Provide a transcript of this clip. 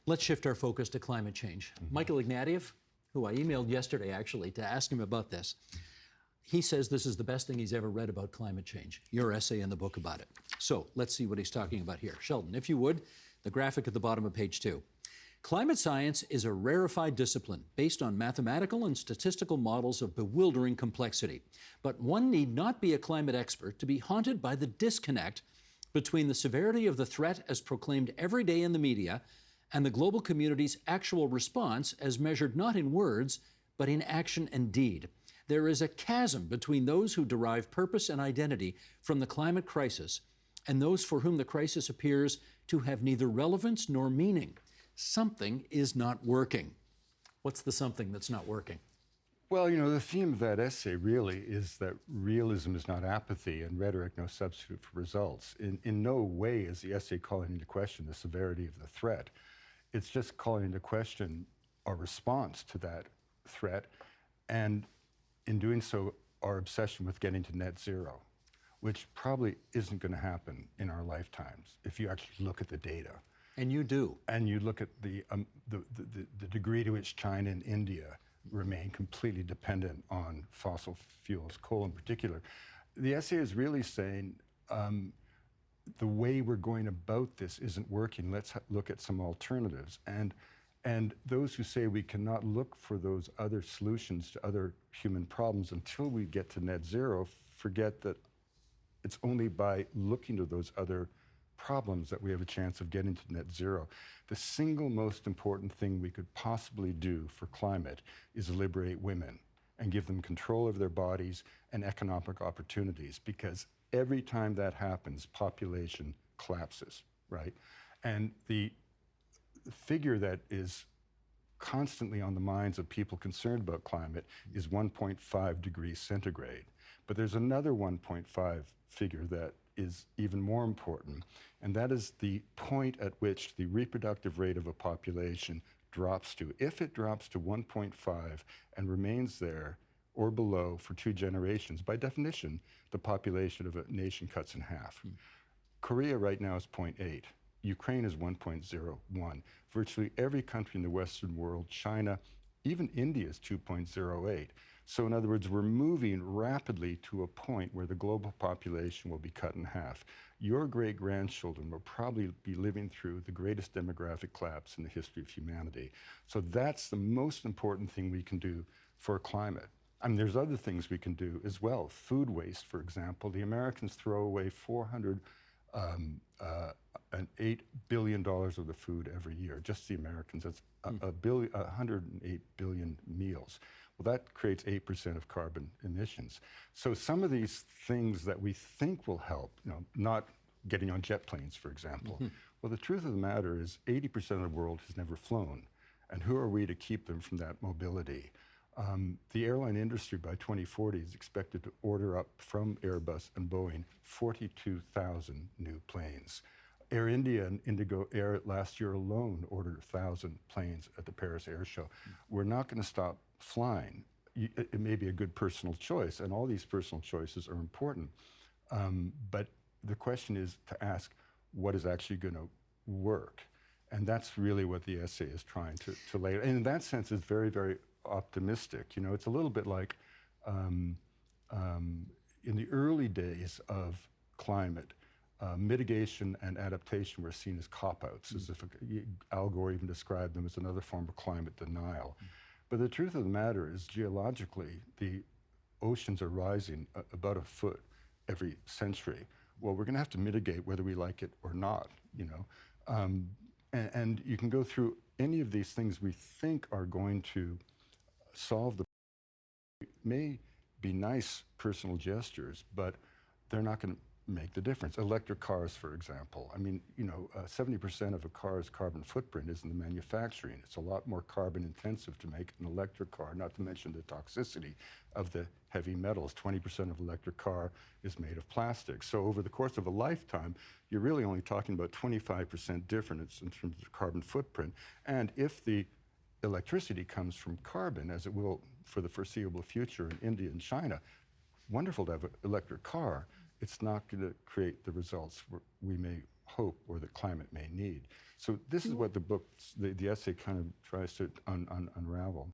Let's shift our focus to climate change. Michael Ignatieff, who I emailed yesterday actually to ask him about this, he says this is the best thing he's ever read about climate change, your essay in the book about it. So let's see what he's talking about here. Sheldon, if you would, the graphic at the bottom of page 2. Climate science is a rarefied discipline based on mathematical and statistical models of bewildering complexity. But one need not be a climate expert to be haunted by the disconnect between the severity of the threat as proclaimed every day in the media and the global community's actual response as measured not in words, but in action and deed. There is a chasm between those who derive purpose and identity from the climate crisis and those for whom the crisis appears to have neither relevance nor meaning. Something is not working. What's the something that's not working? Well, you know, the theme of that essay really is that realism is not apathy and rhetoric no substitute for results. In no way is the essay calling into question the severity of the threat. It's just calling into question our response to that threat, and in doing so, our obsession with getting to net zero, which probably isn't going to happen in our lifetimes if you actually look at the data. And you do. And you look at the degree to which China and India remain completely dependent on fossil fuels, coal in particular. The essay is really saying the way we're going about this isn't working. Let's look at some alternatives. And those who say we cannot look for those other solutions to other human problems until we get to net zero forget that it's only by looking to those other problems that we have a chance of getting to net zero. The single most important thing we could possibly do for climate is liberate women and give them control of their bodies and economic opportunities, because every time that happens, population collapses, right? And the figure that is constantly on the minds of people concerned about climate is 1.5 degrees centigrade. But there's another 1.5 figure that is even more important, and that is the point at which the reproductive rate of a population drops to. If it drops to 1.5 and remains there or below for 2 generations, by definition, the population of a nation cuts in half. Korea right now is 0.8. Ukraine is 1.01. Virtually every country in the Western world, China, even India is 2.08. So in other words, we're moving rapidly to a point where the global population will be cut in half. Your great-grandchildren will probably be living through the greatest demographic collapse in the history of humanity. So that's the most important thing we can do for climate. I mean, there's other things we can do as well. Food waste, for example. The Americans throw away $408 billion worth of food every year, just the Americans. That's 108 billion meals. Well, that creates 8% of carbon emissions. So some of these things that we think will help, you know, not getting on jet planes, for example. Well, the truth of the matter is 80% of the world has never flown. And who are we to keep them from that mobility? The airline industry by 2040 is expected to order up from Airbus and Boeing 42,000 new planes. Air India and Indigo Air last year alone ordered 1,000 planes at the Paris Air Show. We're not going to stop flying. It may be a good personal choice, and all these personal choices are important. But the question is to ask, what is actually going to work? And that's really what the essay is trying to lay. And in that sense, it's very, very optimistic. You know, it's a little bit like in the early days of climate, mitigation and adaptation were seen as cop-outs, as if Al Gore even described them as another form of climate denial. But the truth of the matter is, geologically, the oceans are rising about a foot every century. Well, we're going to have to mitigate whether we like it or not, you know. And you can go through any of these things we think are going to solve the may be nice personal gestures, but they're not going to make the difference. Electric cars, for example. I mean, you know, 70% of a car's carbon footprint is in the manufacturing. It's a lot more carbon intensive to make an electric car, not to mention the toxicity of the heavy metals. 20% of an electric car is made of plastic. So over the course of a lifetime, you're really only talking about 25% difference in terms of carbon footprint. And if the electricity comes from carbon, as it will for the foreseeable future in India and China, wonderful to have an electric car. It's not going to create the results we may hope or that climate may need. So this is what the book, the essay kind of tries to unravel.